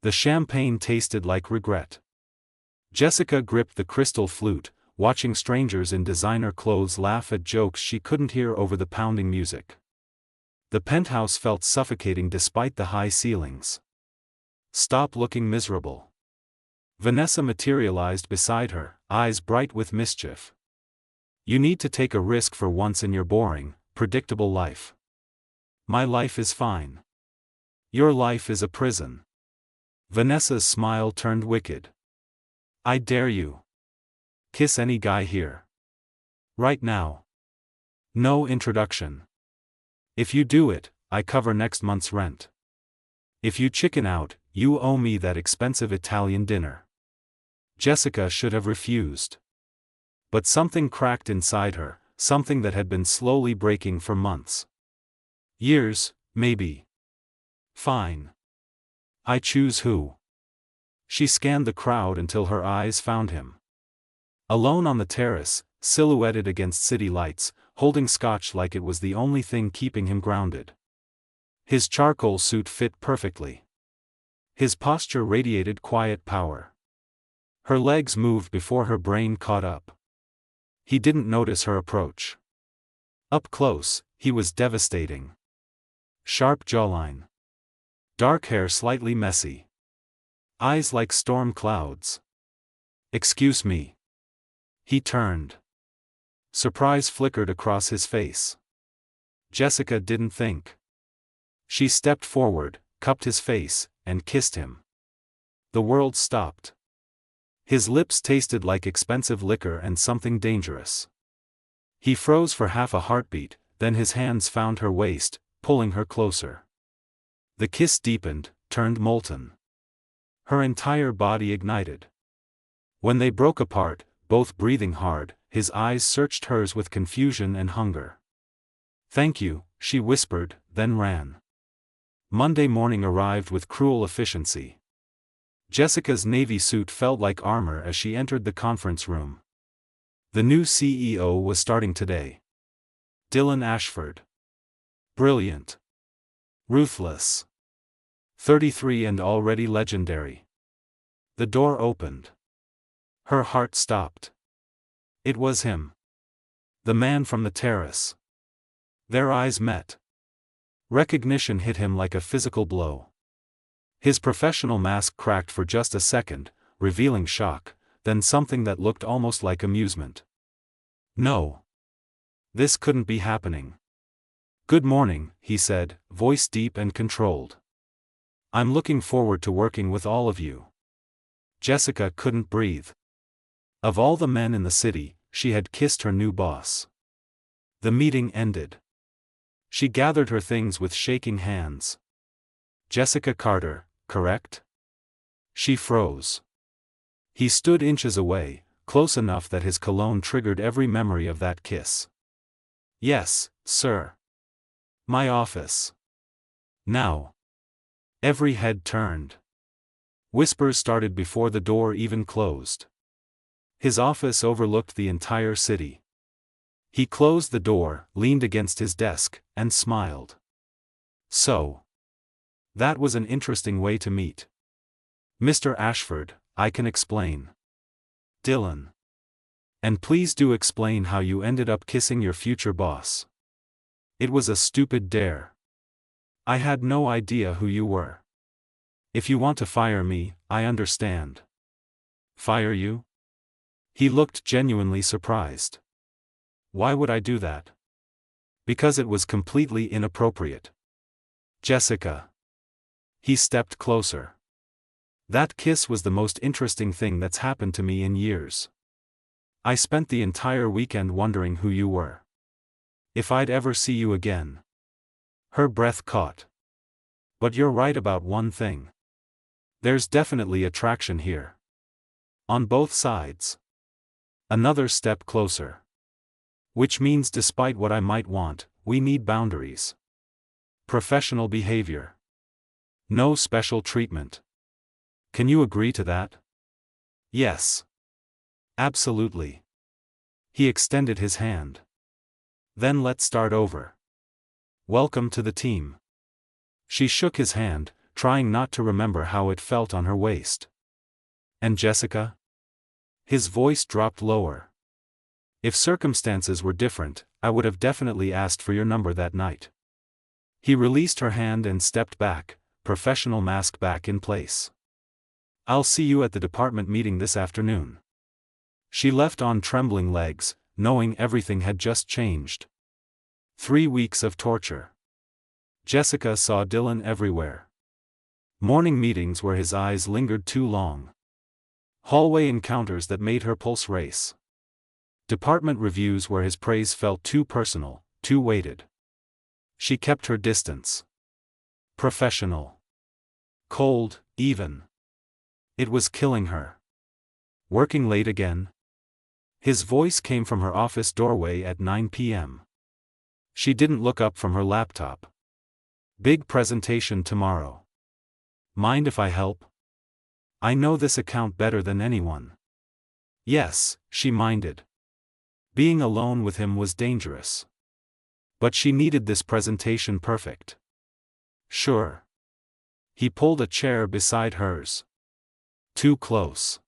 The champagne tasted like regret. Jessica gripped the crystal flute, watching strangers in designer clothes laugh at jokes she couldn't hear over the pounding music. The penthouse felt suffocating despite the high ceilings. "Stop looking miserable." Vanessa materialized beside her, eyes bright with mischief. "You need to take a risk for once in your boring, predictable life." "My life is fine." "Your life is a prison." Vanessa's smile turned wicked. "I dare you. Kiss any guy here. Right now. No introduction. If you do it, I cover next month's rent. If you chicken out, you owe me that expensive Italian dinner." Jessica should have refused. But something cracked inside her, something that had been slowly breaking for months. Years, maybe. "Fine. I choose who." She scanned the crowd until her eyes found him. Alone on the terrace, silhouetted against city lights, holding scotch like it was the only thing keeping him grounded. His charcoal suit fit perfectly. His posture radiated quiet power. Her legs moved before her brain caught up. He didn't notice her approach. Up close, he was devastating. Sharp jawline. Dark hair slightly messy. Eyes like storm clouds. "Excuse me." He turned. Surprise flickered across his face. Jessica didn't think. She stepped forward, cupped his face, and kissed him. The world stopped. His lips tasted like expensive liquor and something dangerous. He froze for half a heartbeat, then his hands found her waist, pulling her closer. The kiss deepened, turned molten. Her entire body ignited. When they broke apart, both breathing hard, his eyes searched hers with confusion and hunger. "Thank you," she whispered, then ran. Monday morning arrived with cruel efficiency. Jessica's navy suit felt like armor as she entered the conference room. The new CEO was starting today. Dylan Ashford. Brilliant. Ruthless. 33 and already legendary. The door opened. Her heart stopped. It was him. The man from the terrace. Their eyes met. Recognition hit him like a physical blow. His professional mask cracked for just a second, revealing shock, then something that looked almost like amusement. No. This couldn't be happening. "Good morning," he said, voice deep and controlled. "I'm looking forward to working with all of you." Jessica couldn't breathe. Of all the men in the city, she had kissed her new boss. The meeting ended. She gathered her things with shaking hands. "Jessica Carter, correct?" She froze. He stood inches away, close enough that his cologne triggered every memory of that kiss. "Yes, sir. My office." "Now." Every head turned. Whispers started before the door even closed. His office overlooked the entire city. He closed the door, leaned against his desk, and smiled. "So. That was an interesting way to meet. Mr. Ashford, I can explain." "Dylan. And please do explain how you ended up kissing your future boss." "It was a stupid dare. I had no idea who you were. If you want to fire me, I understand." "Fire you?" He looked genuinely surprised. "Why would I do that?" "Because it was completely inappropriate." "Jessica." He stepped closer. "That kiss was the most interesting thing that's happened to me in years. I spent the entire weekend wondering who you were. If I'd ever see you again." Her breath caught. "But you're right about one thing. There's definitely attraction here. On both sides." Another step closer. "Which means despite what I might want, we need boundaries. Professional behavior. No special treatment. Can you agree to that?" "Yes. Absolutely." He extended his hand. "Then let's start over. Welcome to the team." She shook his hand, trying not to remember how it felt on her waist. And Jessica? His voice dropped lower. If circumstances were different, I would have definitely asked for your number that night. He released her hand and stepped back, professional mask back in place. I'll see you at the department meeting this afternoon. She left on trembling legs, knowing everything had just changed. 3 weeks of torture. Jessica saw Dylan everywhere. Morning meetings where his eyes lingered too long. Hallway encounters that made her pulse race. Department reviews where his praise felt too personal, too weighted. She kept her distance. Professional. Cold, even. It was killing her. Working late again? His voice came from her office doorway at 9 p.m. She didn't look up from her laptop. Big presentation tomorrow. Mind if I help? I know this account better than anyone. Yes, she minded. Being alone with him was dangerous. But she needed this presentation perfect. Sure. He pulled a chair beside hers. Too close.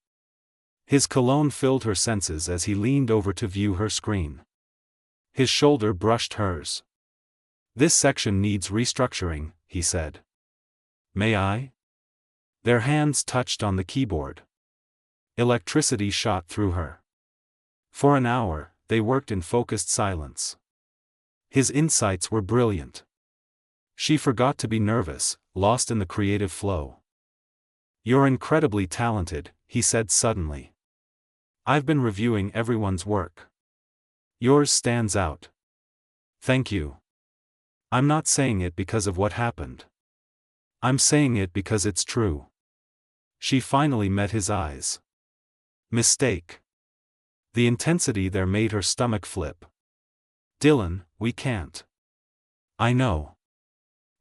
His cologne filled her senses as he leaned over to view her screen. His shoulder brushed hers. This section needs restructuring, he said. May I? Their hands touched on the keyboard. Electricity shot through her. For an hour, they worked in focused silence. His insights were brilliant. She forgot to be nervous, lost in the creative flow. You're incredibly talented, he said suddenly. I've been reviewing everyone's work. Yours stands out. Thank you. I'm not saying it because of what happened. I'm saying it because it's true. She finally met his eyes. Mistake. The intensity there made her stomach flip. Dylan, we can't. I know.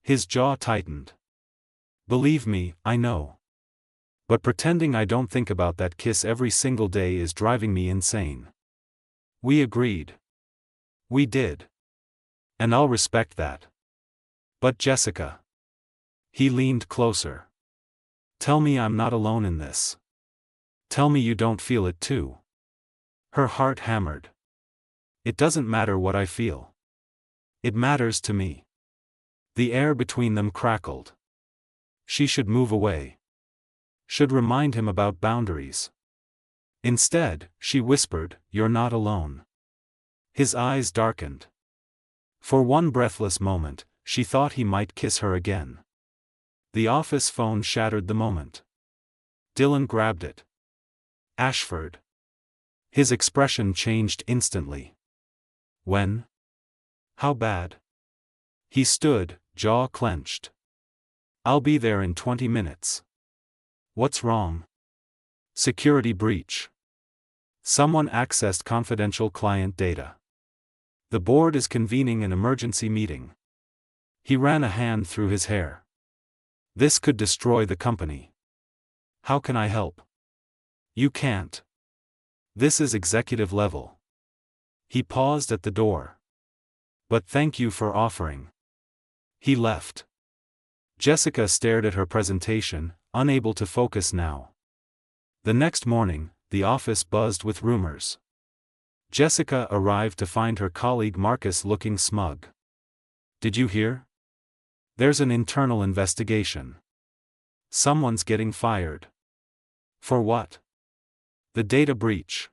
His jaw tightened. Believe me, I know. But pretending I don't think about that kiss every single day is driving me insane. We agreed. We did. And I'll respect that. But Jessica. He leaned closer. Tell me I'm not alone in this. Tell me you don't feel it too. Her heart hammered. It doesn't matter what I feel. It matters to me. The air between them crackled. She should move away. Should remind him about boundaries. Instead, she whispered, "You're not alone." His eyes darkened. For one breathless moment, she thought he might kiss her again. The office phone shattered the moment. Dylan grabbed it. Ashford. His expression changed instantly. When? How bad? He stood, jaw clenched. I'll be there in 20 minutes. What's wrong? Security breach. Someone accessed confidential client data. The board is convening an emergency meeting. He ran a hand through his hair. This could destroy the company. How can I help? You can't. This is executive level. He paused at the door. But thank you for offering. He left. Jessica stared at her presentation, unable to focus now. The next morning, the office buzzed with rumors. Jessica arrived to find her colleague Marcus looking smug. Did you hear? There's an internal investigation. Someone's getting fired. For what? The data breach.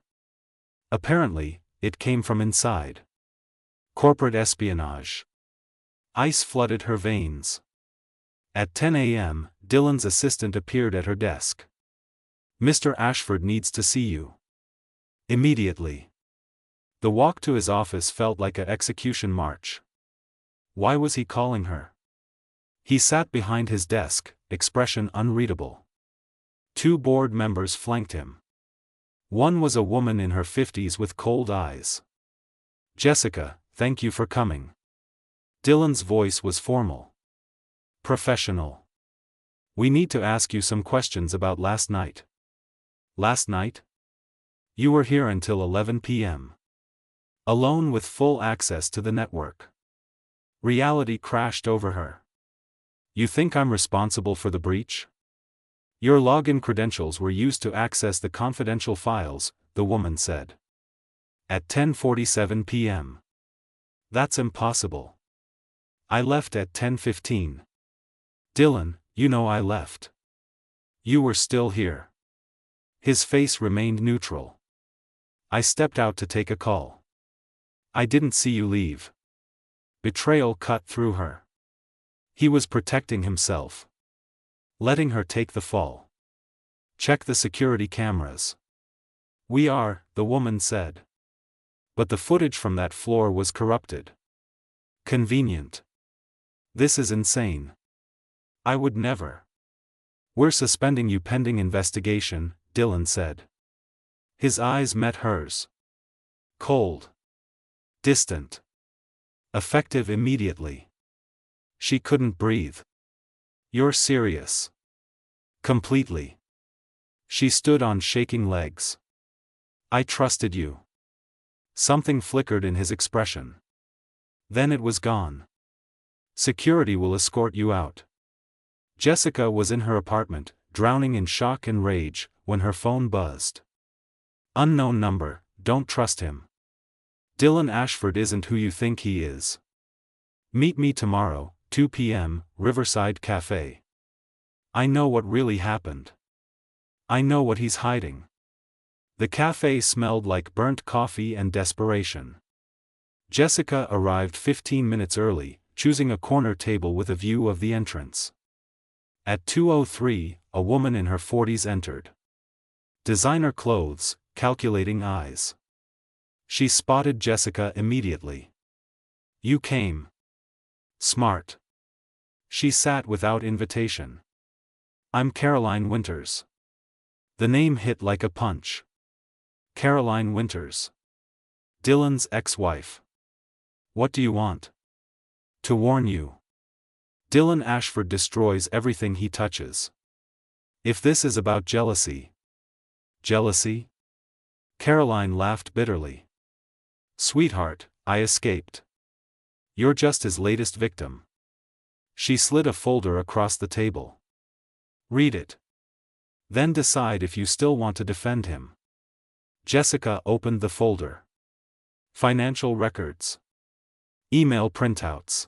Apparently, it came from inside. Corporate espionage. Ice flooded her veins. At 10 a.m., Dylan's assistant appeared at her desk. Mr. Ashford needs to see you. Immediately. The walk to his office felt like an execution march. Why was he calling her? He sat behind his desk, expression unreadable. 2 board members flanked him. One was a woman in her 50s with cold eyes. Jessica, thank you for coming. Dylan's voice was formal. Professional. We need to ask you some questions about last night. Last night? You were here until 11 p.m. Alone with full access to the network. Reality crashed over her. You think I'm responsible for the breach? Your login credentials were used to access the confidential files, the woman said. At 10:47 p.m. That's impossible. I left at 10:15. Dylan, you know I left. You were still here. His face remained neutral. I stepped out to take a call. I didn't see you leave. Betrayal cut through her. He was protecting himself. Letting her take the fall. Check the security cameras. We are, the woman said. But the footage from that floor was corrupted. Convenient. This is insane. I would never. We're suspending you pending investigation, Dylan said. His eyes met hers. Cold. Distant. Effective immediately. She couldn't breathe. You're serious. Completely. She stood on shaking legs. I trusted you. Something flickered in his expression. Then it was gone. Security will escort you out. Jessica was in her apartment, drowning in shock and rage, when her phone buzzed. Unknown number, don't trust him. Dylan Ashford isn't who you think he is. Meet me tomorrow, 2 p.m., Riverside Cafe. I know what really happened. I know what he's hiding. The cafe smelled like burnt coffee and desperation. Jessica arrived 15 minutes early, choosing a corner table with a view of the entrance. At 2:03, a woman in her 40s entered. Designer clothes, calculating eyes. She spotted Jessica immediately. You came. Smart. She sat without invitation. I'm Caroline Winters. The name hit like a punch. Caroline Winters. Dylan's ex-wife. What do you want? To warn you. Dylan Ashford destroys everything he touches. If this is about jealousy. Jealousy? Caroline laughed bitterly. Sweetheart, I escaped. You're just his latest victim. She slid a folder across the table. Read it. Then decide if you still want to defend him. Jessica opened the folder. Financial records. Email printouts.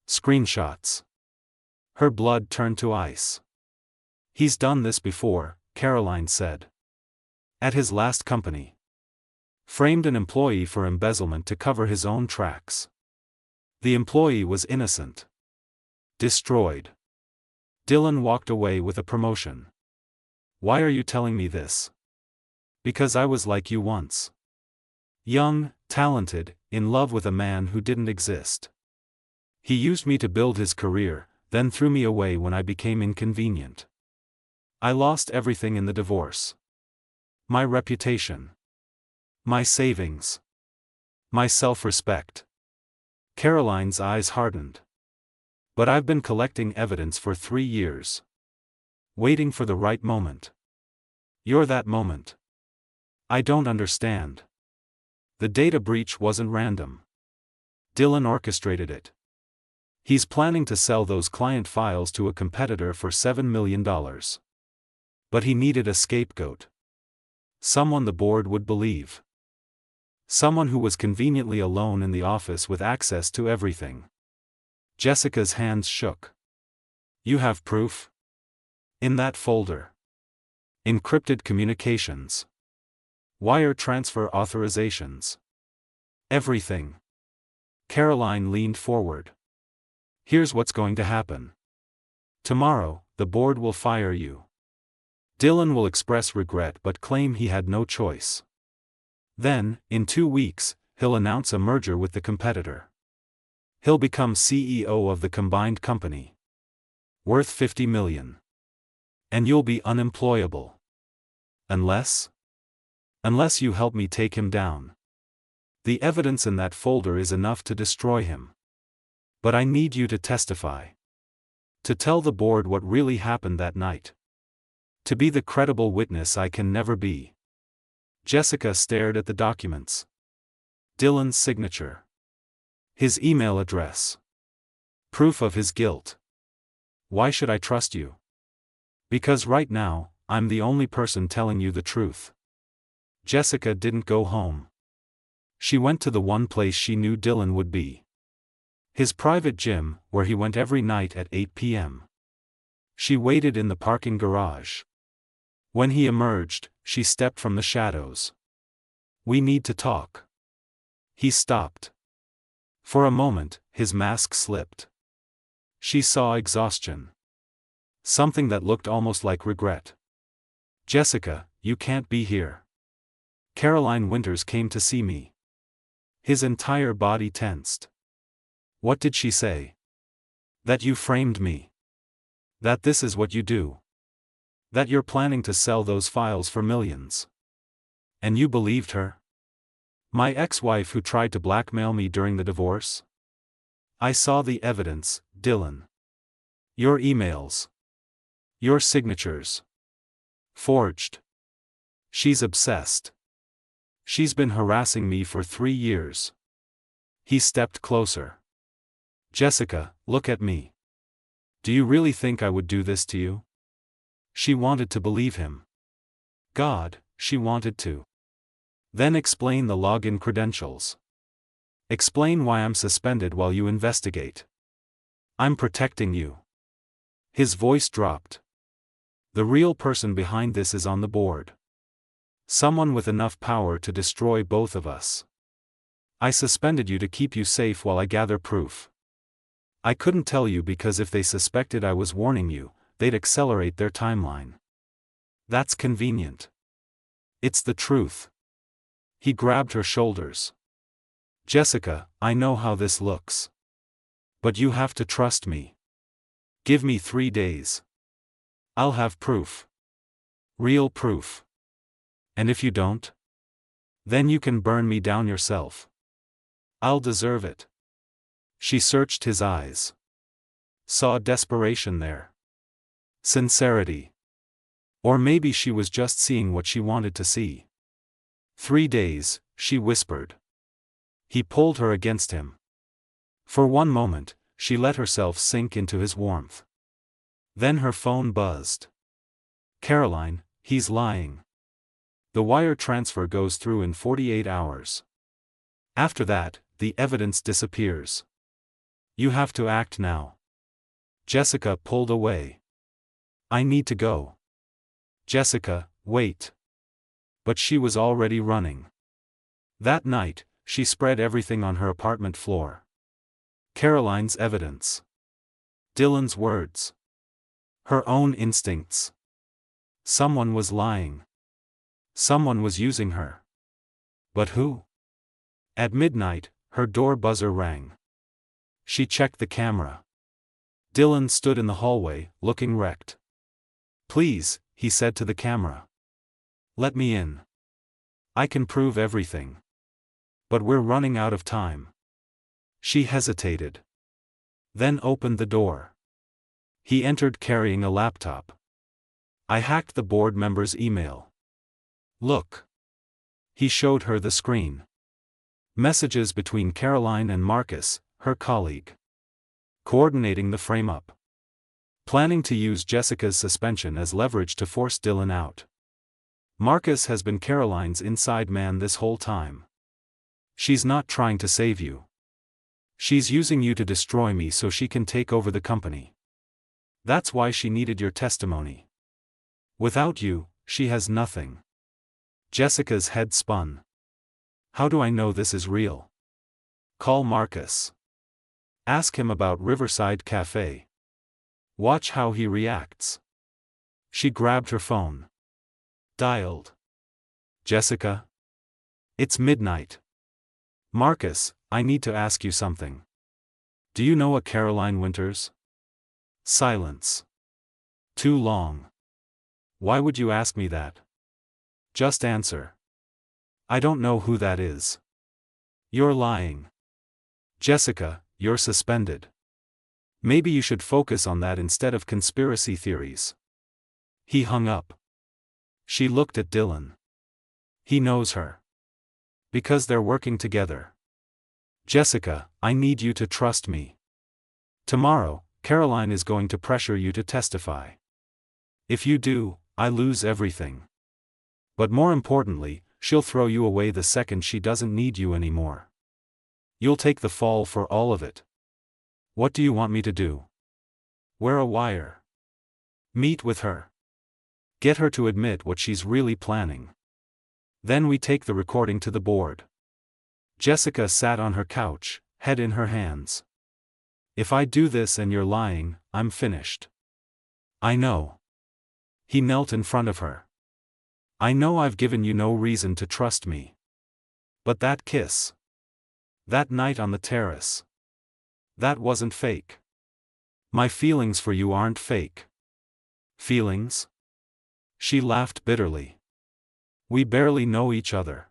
Screenshots. Her blood turned to ice. He's done this before, Caroline said. At his last company. Framed an employee for embezzlement to cover his own tracks. The employee was innocent. Destroyed. Dylan walked away with a promotion. Why are you telling me this? Because I was like you once. Young, talented, in love with a man who didn't exist. He used me to build his career, then threw me away when I became inconvenient. I lost everything in the divorce. My reputation. My savings. My self-respect. Caroline's eyes hardened. But I've been collecting evidence for 3 years. Waiting for the right moment. You're that moment. I don't understand. The data breach wasn't random. Dylan orchestrated it. He's planning to sell those client files to a competitor for $7 million. But he needed a scapegoat. Someone the board would believe. Someone who was conveniently alone in the office with access to everything. Jessica's hands shook. You have proof? In that folder. Encrypted communications. Wire transfer authorizations. Everything. Caroline leaned forward. Here's what's going to happen. Tomorrow, the board will fire you. Dylan will express regret but claim he had no choice. Then, in 2 weeks, he'll announce a merger with the competitor. He'll become CEO of the combined company. Worth $50 million. And you'll be unemployable. Unless you help me take him down. The evidence in that folder is enough to destroy him. But I need you to testify. To tell the board what really happened that night. To be the credible witness I can never be. Jessica stared at the documents. Dylan's signature. His email address. Proof of his guilt. Why should I trust you? Because right now, I'm the only person telling you the truth. Jessica didn't go home. She went to the one place she knew Dylan would be. His private gym, where he went every night at 8 p.m. She waited in the parking garage. When he emerged, she stepped from the shadows. We need to talk. He stopped. For a moment, his mask slipped. She saw exhaustion. Something that looked almost like regret. Jessica, you can't be here. Caroline Winters came to see me. His entire body tensed. What did she say? That you framed me. That this is what you do. That you're planning to sell those files for millions. And you believed her? My ex-wife who tried to blackmail me during the divorce? I saw the evidence, Dylan. Your emails. Your signatures. Forged. She's obsessed. She's been harassing me for 3 years. He stepped closer. Jessica, look at me. Do you really think I would do this to you? She wanted to believe him. God, she wanted to. Then explain the login credentials. Explain why I'm suspended while you investigate. I'm protecting you. His voice dropped. The real person behind this is on the board. Someone with enough power to destroy both of us. I suspended you to keep you safe while I gather proof. I couldn't tell you because if they suspected I was warning you, they'd accelerate their timeline. That's convenient. It's the truth. He grabbed her shoulders. Jessica, I know how this looks. But you have to trust me. Give me 3 days. I'll have proof. Real proof. And if you don't? Then you can burn me down yourself. I'll deserve it. She searched his eyes. Saw desperation there. Sincerity. Or maybe she was just seeing what she wanted to see. 3 days, she whispered. He pulled her against him. For one moment, she let herself sink into his warmth. Then her phone buzzed. Caroline, he's lying. The wire transfer goes through in 48 hours. After that, the evidence disappears. You have to act now. Jessica pulled away. I need to go. Jessica, wait. But she was already running. That night, she spread everything on her apartment floor. Caroline's evidence. Dylan's words. Her own instincts. Someone was lying. Someone was using her. But who? At midnight, her door buzzer rang. She checked the camera. Dylan stood in the hallway, looking wrecked. Please, he said to the camera. Let me in. I can prove everything. But we're running out of time. She hesitated. Then opened the door. He entered carrying a laptop. I hacked the board member's email. Look. He showed her the screen. Messages between Caroline and Marcus, her colleague. Coordinating the frame-up. Planning to use Jessica's suspension as leverage to force Dylan out. Marcus has been Caroline's inside man this whole time. She's not trying to save you. She's using you to destroy me so she can take over the company. That's why she needed your testimony. Without you, she has nothing. Jessica's head spun. How do I know this is real? Call Marcus. Ask him about Riverside Cafe. Watch how he reacts. She grabbed her phone. Dialed. Jessica? It's midnight. Marcus, I need to ask you something. Do you know a Caroline Winters? Silence. Too long. Why would you ask me that? Just answer. I don't know who that is. You're lying. Jessica, you're suspended. Maybe you should focus on that instead of conspiracy theories. He hung up. She looked at Dylan. He knows her. Because they're working together. Jessica, I need you to trust me. Tomorrow, Caroline is going to pressure you to testify. If you do, I lose everything. But more importantly, she'll throw you away the second she doesn't need you anymore. You'll take the fall for all of it. What do you want me to do? Wear a wire. Meet with her. Get her to admit what she's really planning. Then we take the recording to the board. Jessica sat on her couch, head in her hands. If I do this and you're lying, I'm finished. I know. He knelt in front of her. I know I've given you no reason to trust me. But that kiss. That night on the terrace. That wasn't fake. My feelings for you aren't fake. Feelings? She laughed bitterly. We barely know each other.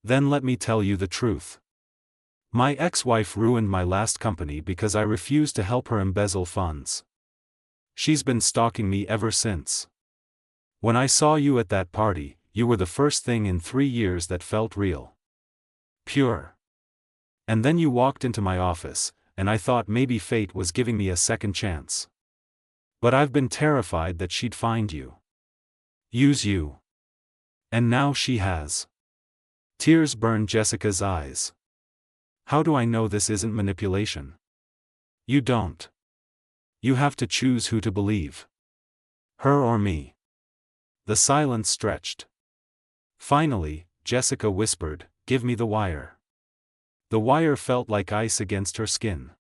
Then let me tell you the truth. My ex-wife ruined my last company because I refused to help her embezzle funds. She's been stalking me ever since. When I saw you at that party, you were the first thing in 3 years that felt real. Pure. And then you walked into my office, and I thought maybe fate was giving me a second chance. But I've been terrified that she'd find you. Use you. And now she has. Tears burned Jessica's eyes. How do I know this isn't manipulation? You don't. You have to choose who to believe. Her or me. The silence stretched. Finally, Jessica whispered, "Give me the wire." The wire felt like ice against her skin.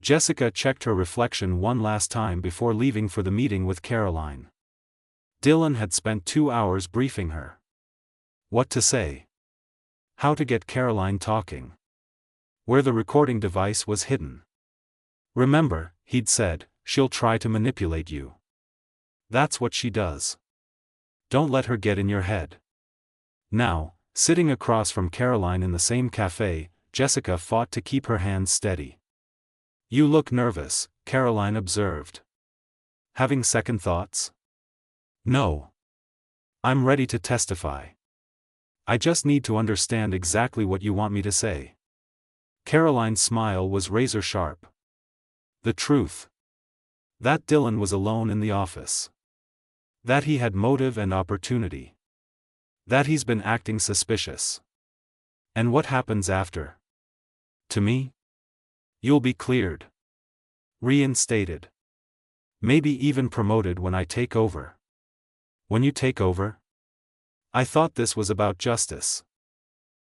Jessica checked her reflection one last time before leaving for the meeting with Caroline. Dylan had spent 2 hours briefing her. What to say. How to get Caroline talking. Where the recording device was hidden. Remember, he'd said, she'll try to manipulate you. That's what she does. Don't let her get in your head. Now, sitting across from Caroline in the same cafe, Jessica fought to keep her hands steady. You look nervous, Caroline observed. Having second thoughts? No. I'm ready to testify. I just need to understand exactly what you want me to say. Caroline's smile was razor sharp. The truth. That Dylan was alone in the office. That he had motive and opportunity. That he's been acting suspicious. And what happens after? To me? You'll be cleared. Reinstated. Maybe even promoted when I take over. When you take over? I thought this was about justice.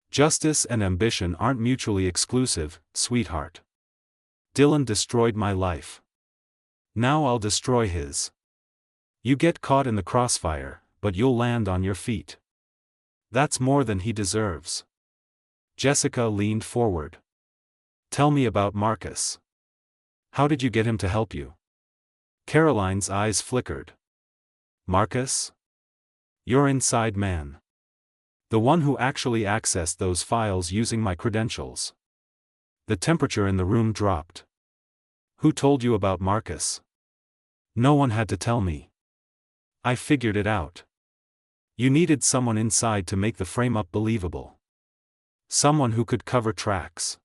Justice and ambition aren't mutually exclusive, sweetheart. Dylan destroyed my life. Now I'll destroy his. You get caught in the crossfire, but you'll land on your feet. That's more than he deserves. Jessica leaned forward. Tell me about Marcus. How did you get him to help you? Caroline's eyes flickered. Marcus? Your inside man. The one who actually accessed those files using my credentials. The temperature in the room dropped. Who told you about Marcus? No one had to tell me. I figured it out. You needed someone inside to make the frame-up believable. Someone who could cover tracks.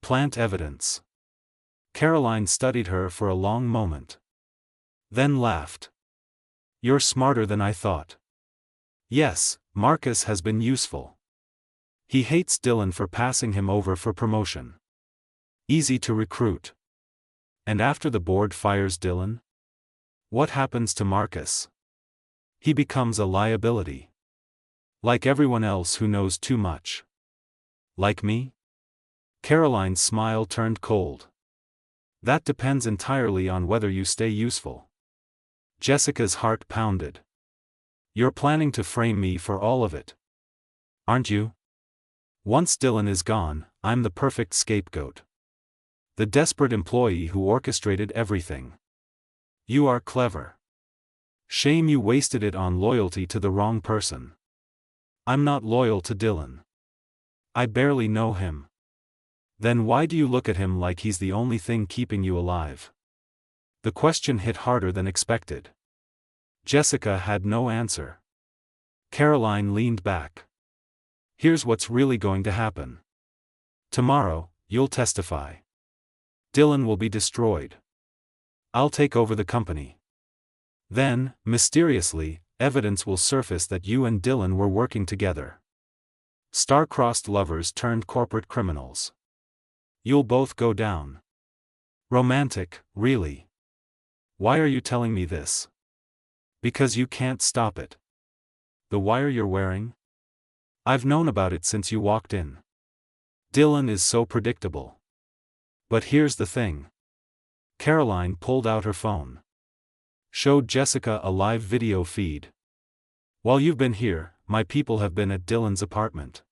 Plant evidence. Caroline studied her for a long moment. Then laughed. You're smarter than I thought. Yes, Marcus has been useful. He hates Dylan for passing him over for promotion. Easy to recruit. And after the board fires Dylan? What happens to Marcus? He becomes a liability. Like everyone else who knows too much. Like me? Caroline's smile turned cold. That depends entirely on whether you stay useful. Jessica's heart pounded. You're planning to frame me for all of it. Aren't you? Once Dylan is gone, I'm the perfect scapegoat. The desperate employee who orchestrated everything. You are clever. Shame you wasted it on loyalty to the wrong person. I'm not loyal to Dylan. I barely know him. Then why do you look at him like he's the only thing keeping you alive? The question hit harder than expected. Jessica had no answer. Caroline leaned back. Here's what's really going to happen. Tomorrow, you'll testify. Dylan will be destroyed. I'll take over the company. Then, mysteriously, evidence will surface that you and Dylan were working together. Star-crossed lovers turned corporate criminals. You'll both go down. Romantic, really? Why are you telling me this? Because you can't stop it. The wire you're wearing? I've known about it since you walked in. Dylan is so predictable. But here's the thing. Caroline pulled out her phone. Showed Jessica a live video feed. While you've been here, my people have been at Dylan's apartment.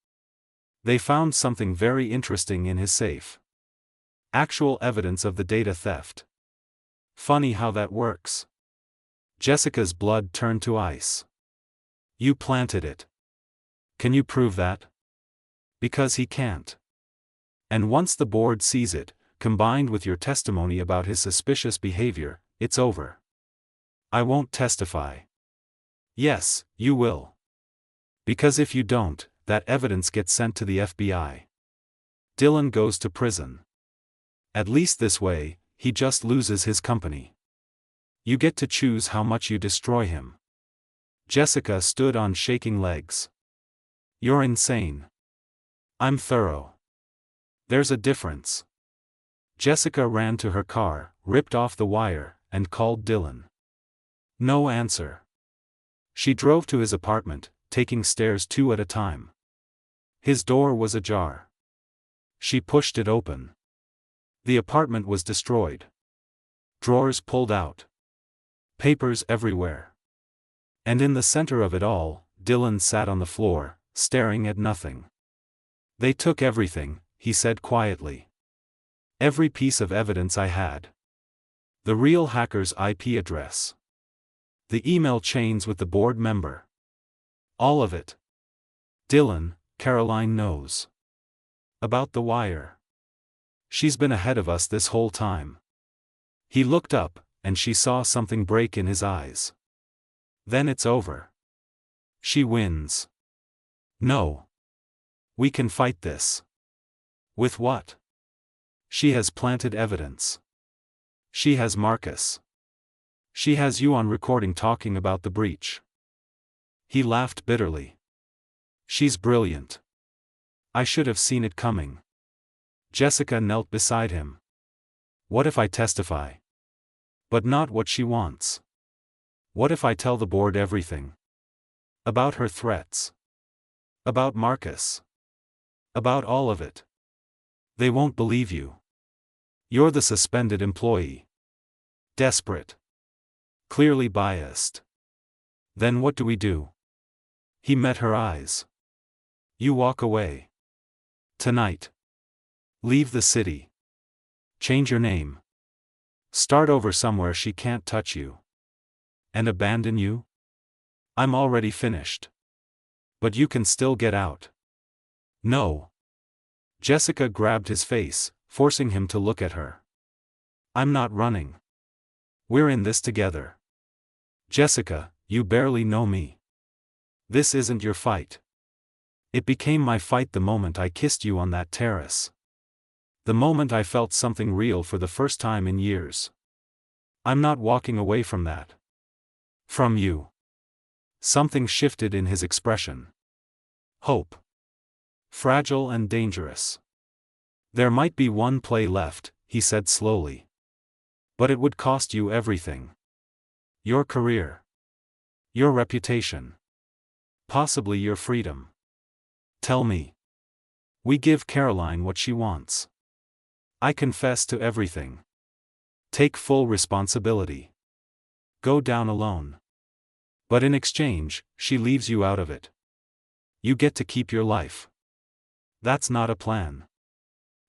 They found something very interesting in his safe. Actual evidence of the data theft. Funny how that works. Jessica's blood turned to ice. You planted it. Can you prove that? Because he can't. And once the board sees it, combined with your testimony about his suspicious behavior, it's over. I won't testify. Yes, you will. Because if you don't, that evidence gets sent to the FBI. Dylan goes to prison. At least this way, he just loses his company. You get to choose how much you destroy him. Jessica stood on shaking legs. You're insane. I'm thorough. There's a difference. Jessica ran to her car, ripped off the wire, and called Dylan. No answer. She drove to his apartment, taking stairs 2 at a time. His door was ajar. She pushed it open. The apartment was destroyed. Drawers pulled out. Papers everywhere. And in the center of it all, Dylan sat on the floor, staring at nothing. They took everything, he said quietly. Every piece of evidence I had. The real hacker's IP address. The email chains with the board member. All of it. Dylan, Caroline knows. About the wire. She's been ahead of us this whole time. He looked up, and she saw something break in his eyes. Then it's over. She wins. No. We can fight this. With what? She has planted evidence. She has Marcus. She has you on recording talking about the breach. He laughed bitterly. She's brilliant. I should have seen it coming. Jessica knelt beside him. What if I testify? But not what she wants. What if I tell the board everything? About her threats. About Marcus. About all of it. They won't believe you. You're the suspended employee. Desperate. Clearly biased. Then what do we do? He met her eyes. You walk away. Tonight. Leave the city. Change your name. Start over somewhere she can't touch you. And abandon you? I'm already finished. But you can still get out. No. Jessica grabbed his face, forcing him to look at her. I'm not running. We're in this together. Jessica, you barely know me. This isn't your fight. It became my fight the moment I kissed you on that terrace. The moment I felt something real for the first time in years. I'm not walking away from that. From you. Something shifted in his expression. Hope. Fragile and dangerous. There might be one play left, he said slowly. But it would cost you everything. Your career. Your reputation. Possibly your freedom. Tell me. We give Caroline what she wants. I confess to everything. Take full responsibility. Go down alone. But in exchange, she leaves you out of it. You get to keep your life. That's not a plan.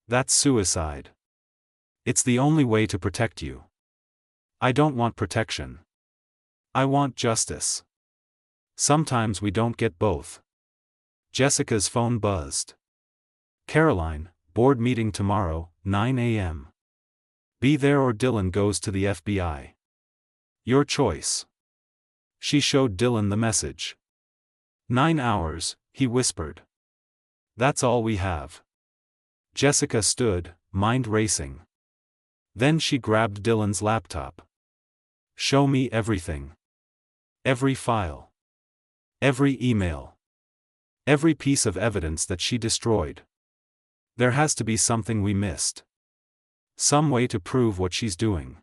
That's suicide. It's the only way to protect you. I don't want protection. I want justice. Sometimes we don't get both. Jessica's phone buzzed. Caroline, board meeting tomorrow, 9 a.m. Be there or Dylan goes to the FBI. Your choice. She showed Dylan the message. 9 hours, he whispered. That's all we have. Jessica stood, mind racing. Then she grabbed Dylan's laptop. Show me everything. Every file. Every email. Every piece of evidence that she destroyed. There has to be something we missed. Some way to prove what she's doing.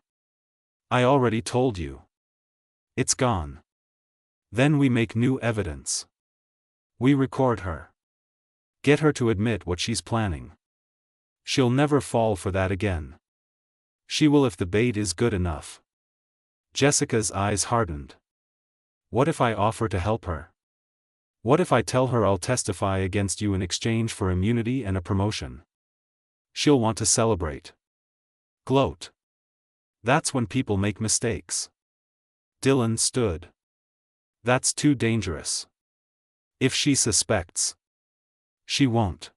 I already told you. It's gone. Then we make new evidence. We record her. Get her to admit what she's planning. She'll never fall for that again. She will if the bait is good enough. Jessica's eyes hardened. What if I offer to help her? What if I tell her I'll testify against you in exchange for immunity and a promotion? She'll want to celebrate. Gloat. That's when people make mistakes. Dylan stood. That's too dangerous. If she suspects. She won't.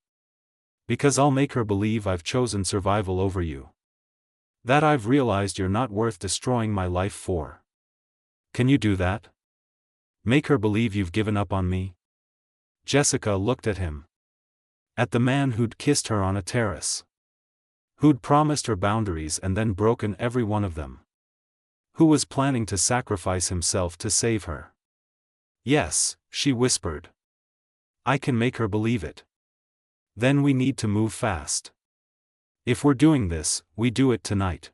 Because I'll make her believe I've chosen survival over you. That I've realized you're not worth destroying my life for. Can you do that? Make her believe you've given up on me? Jessica looked at him. At the man who'd kissed her on a terrace. Who'd promised her boundaries and then broken every one of them. Who was planning to sacrifice himself to save her. Yes, she whispered. I can make her believe it. Then we need to move fast. If we're doing this, we do it tonight.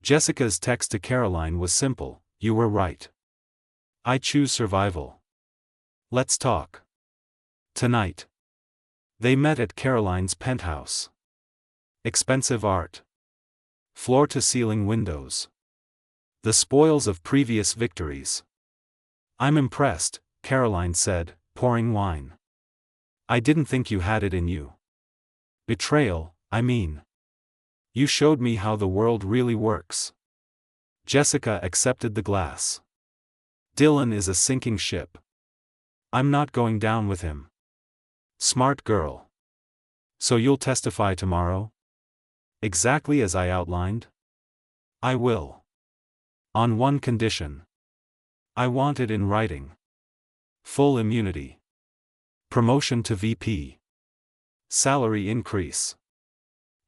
Jessica's text to Caroline was simple, you were right. I choose survival. Let's talk. Tonight. They met at Caroline's penthouse. Expensive art. Floor-to-ceiling windows. The spoils of previous victories. I'm impressed, Caroline said, pouring wine. I didn't think you had it in you. Betrayal, I mean. You showed me how the world really works. Jessica accepted the glass. Dylan is a sinking ship. I'm not going down with him. Smart girl. So you'll testify tomorrow? Exactly as I outlined? I will. On one condition. I want it in writing. Full immunity. Promotion to VP. Salary increase.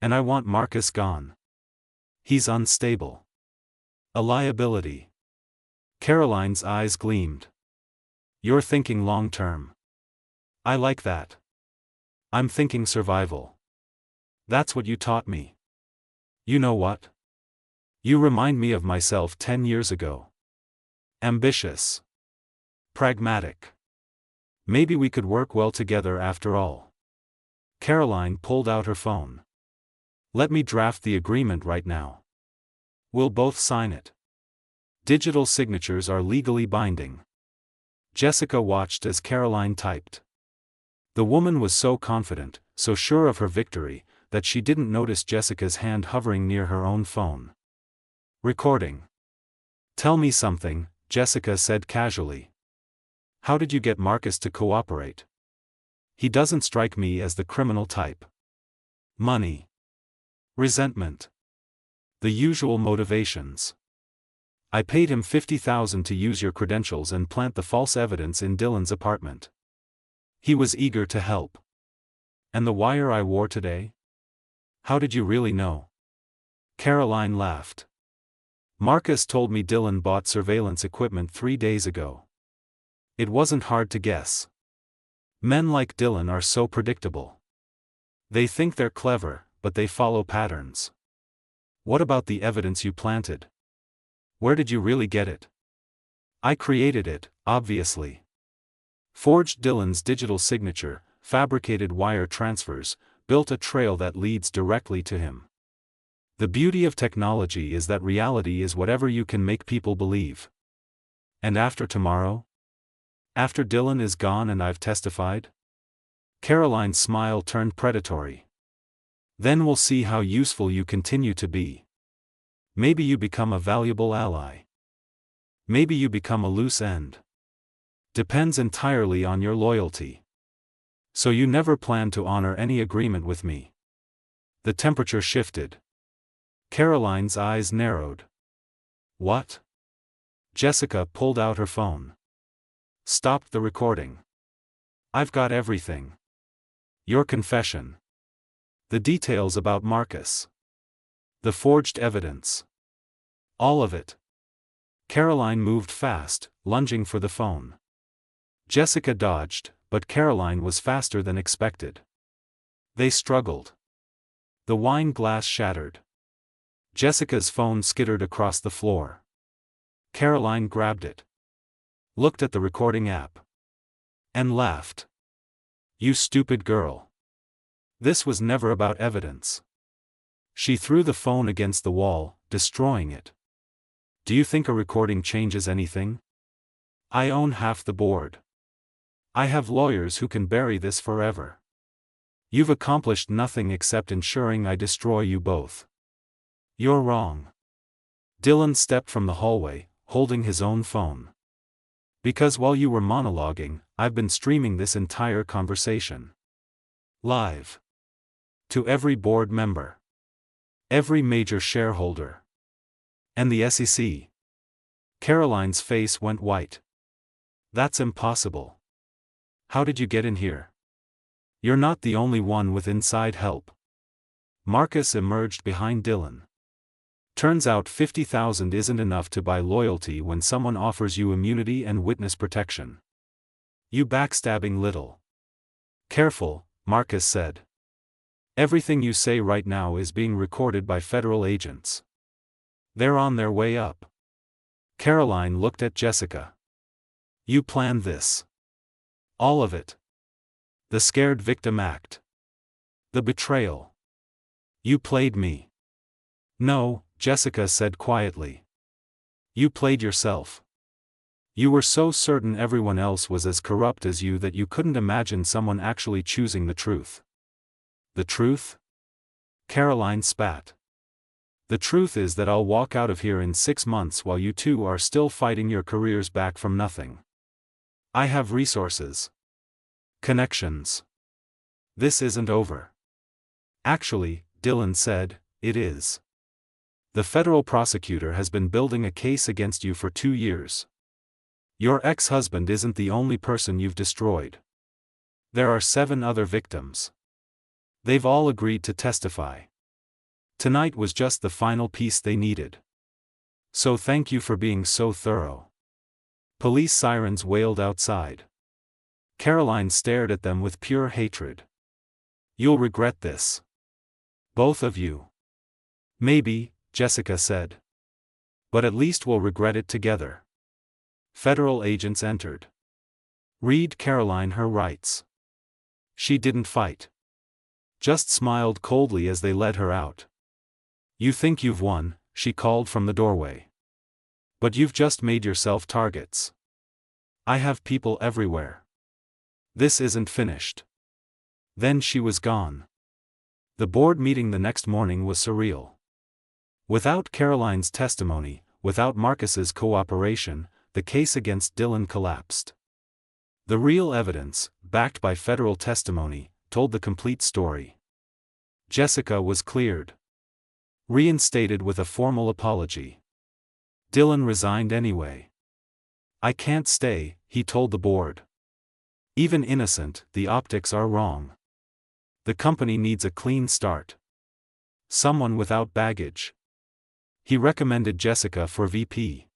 And I want Marcus gone. He's unstable. A liability. Caroline's eyes gleamed. You're thinking long-term. I like that. I'm thinking survival. That's what you taught me. You know what? You remind me of myself 10 years ago. Ambitious. Pragmatic. Maybe we could work well together after all. Caroline pulled out her phone. Let me draft the agreement right now. We'll both sign it. Digital signatures are legally binding. Jessica watched as Caroline typed. The woman was so confident, so sure of her victory, that she didn't notice Jessica's hand hovering near her own phone. Recording. Tell me something, Jessica said casually. How did you get Marcus to cooperate? He doesn't strike me as the criminal type. Money. Resentment. The usual motivations. I paid him $50,000 to use your credentials and plant the false evidence in Dylan's apartment. He was eager to help. And the wire I wore today? How did you really know? Caroline laughed. Marcus told me Dylan bought surveillance equipment 3 days ago. It wasn't hard to guess. Men like Dylan are so predictable. They think they're clever, but they follow patterns. What about the evidence you planted? Where did you really get it? I created it, obviously. Forged Dylan's digital signature, fabricated wire transfers, built a trail that leads directly to him. The beauty of technology is that reality is whatever you can make people believe. And after tomorrow? After Dylan is gone and I've testified? Caroline's smile turned predatory. Then we'll see how useful you continue to be. Maybe you become a valuable ally. Maybe you become a loose end. Depends entirely on your loyalty. So you never plan to honor any agreement with me. The temperature shifted. Caroline's eyes narrowed. What? Jessica pulled out her phone. Stopped the recording. I've got everything. Your confession. The details about Marcus. The forged evidence. All of it. Caroline moved fast, lunging for the phone. Jessica dodged, but Caroline was faster than expected. They struggled. The wine glass shattered. Jessica's phone skittered across the floor. Caroline grabbed it. Looked at the recording app. And laughed. You stupid girl. This was never about evidence. She threw the phone against the wall, destroying it. Do you think a recording changes anything? I own half the board. I have lawyers who can bury this forever. You've accomplished nothing except ensuring I destroy you both. You're wrong. Dylan stepped from the hallway, holding his own phone. Because while you were monologuing, I've been streaming this entire conversation. Live. To every board member. Every major shareholder. And the SEC. Caroline's face went white. That's impossible. How did you get in here? You're not the only one with inside help. Marcus emerged behind Dylan. Turns out 50,000 isn't enough to buy loyalty when someone offers you immunity and witness protection. You backstabbing little. Careful, Marcus said. Everything you say right now is being recorded by federal agents. They're on their way up. Caroline looked at Jessica. You planned this. All of it. The scared victim act. The betrayal. You played me. No, Jessica said quietly. You played yourself. You were so certain everyone else was as corrupt as you that you couldn't imagine someone actually choosing the truth. The truth? Caroline spat. The truth is that I'll walk out of here in 6 months while you two are still fighting your careers back from nothing. I have resources. Connections. This isn't over. Actually, Dylan said, it is. The federal prosecutor has been building a case against you for 2 years. Your ex-husband isn't the only person you've destroyed. There are 7 other victims. They've all agreed to testify. Tonight was just the final piece they needed. So thank you for being so thorough. Police sirens wailed outside. Caroline stared at them with pure hatred. You'll regret this. Both of you. Maybe, Jessica said. But at least we'll regret it together. Federal agents entered. Read Caroline her rights. She didn't fight. Just smiled coldly as they led her out. You think you've won, she called from the doorway. But you've just made yourself targets. I have people everywhere. This isn't finished. Then she was gone. The board meeting the next morning was surreal. Without Caroline's testimony, without Marcus's cooperation, the case against Dylan collapsed. The real evidence, backed by federal testimony, told the complete story. Jessica was cleared. Reinstated with a formal apology. Dylan resigned anyway. I can't stay, he told the board. Even innocent, the optics are wrong. The company needs a clean start. Someone without baggage. He recommended Jessica for VP.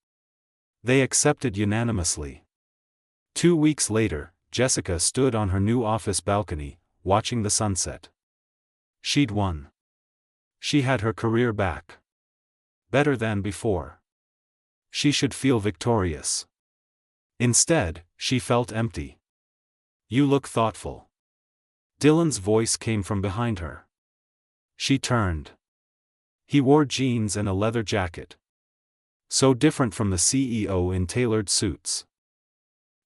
They accepted unanimously. 2 weeks later, Jessica stood on her new office balcony, watching the sunset. She'd won. She had her career back. Better than before. She should feel victorious. Instead, she felt empty. You look thoughtful. Dylan's voice came from behind her. She turned. He wore jeans and a leather jacket. So different from the CEO in tailored suits.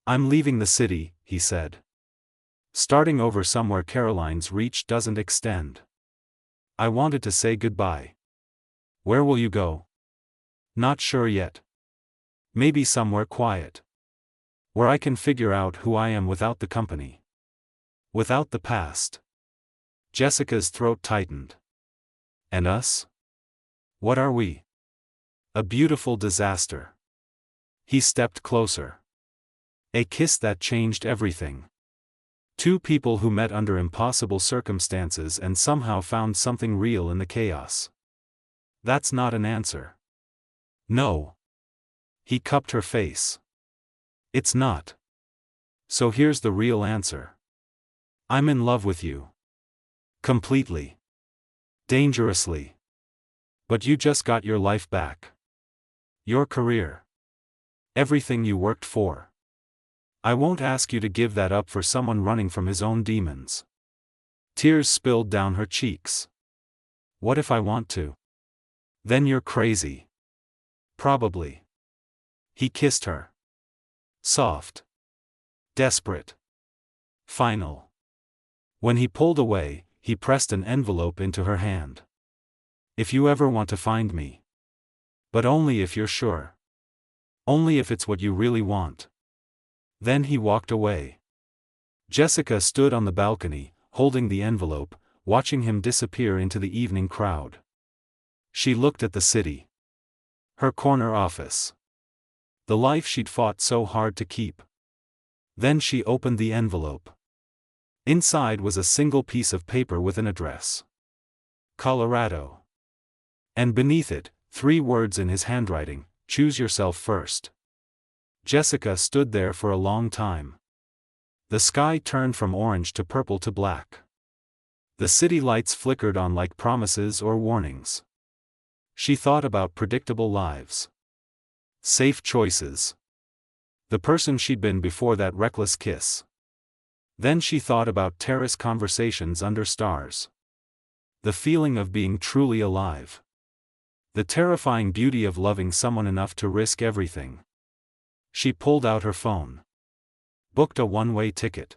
I'm leaving the city, he said. Starting over somewhere Caroline's reach doesn't extend. I wanted to say goodbye. Where will you go? Not sure yet. Maybe somewhere quiet. Where I can figure out who I am without the company. Without the past. Jessica's throat tightened. And us? What are we? A beautiful disaster. He stepped closer. A kiss that changed everything. 2 people who met under impossible circumstances and somehow found something real in the chaos. That's not an answer. No. He cupped her face. It's not. So here's the real answer. I'm in love with you. Completely. Dangerously. But you just got your life back. Your career. Everything you worked for. I won't ask you to give that up for someone running from his own demons. Tears spilled down her cheeks. What if I want to? Then you're crazy. Probably. He kissed her. Soft. Desperate. Final. When he pulled away, he pressed an envelope into her hand. If you ever want to find me. But only if you're sure. Only if it's what you really want. Then he walked away. Jessica stood on the balcony, holding the envelope, watching him disappear into the evening crowd. She looked at the city. Her corner office. The life she'd fought so hard to keep. Then she opened the envelope. Inside was a single piece of paper with an address. Colorado. And beneath it, 3 words in his handwriting, choose yourself first. Jessica stood there for a long time. The sky turned from orange to purple to black. The city lights flickered on like promises or warnings. She thought about predictable lives. Safe choices. The person she'd been before that reckless kiss. Then she thought about terrace conversations under stars. The feeling of being truly alive. The terrifying beauty of loving someone enough to risk everything. She pulled out her phone. Booked a one-way ticket.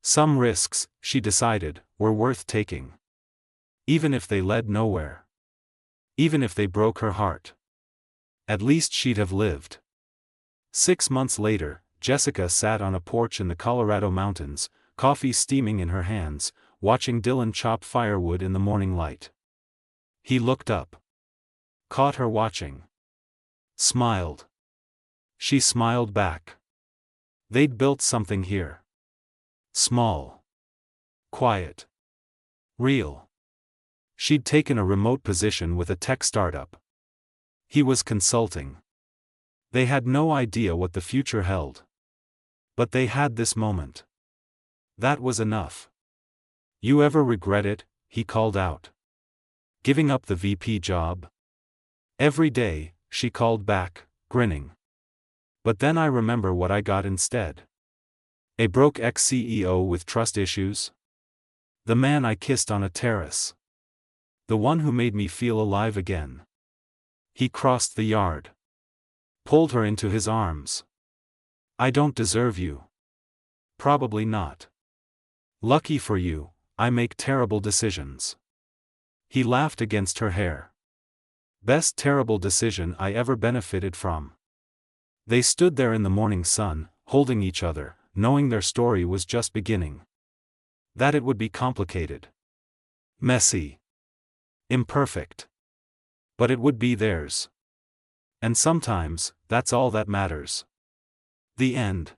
Some risks, she decided, were worth taking. Even if they led nowhere. Even if they broke her heart. At least she'd have lived. 6 months later, Jessica sat on a porch in the Colorado mountains, coffee steaming in her hands, watching Dylan chop firewood in the morning light. He looked up. Caught her watching. Smiled. She smiled back. They'd built something here. Small. Quiet. Real. She'd taken a remote position with a tech startup. He was consulting. They had no idea what the future held. But they had this moment. That was enough. You ever regret it? He called out. Giving up the VP job? Every day, she called back, grinning. But then I remember what I got instead. A broke ex-CEO with trust issues? The man I kissed on a terrace. The one who made me feel alive again. He crossed the yard. Pulled her into his arms. I don't deserve you. Probably not. Lucky for you, I make terrible decisions. He laughed against her hair. Best terrible decision I ever benefited from. They stood there in the morning sun, holding each other, knowing their story was just beginning. That it would be complicated. Messy. Imperfect. But it would be theirs. And sometimes, that's all that matters. The end.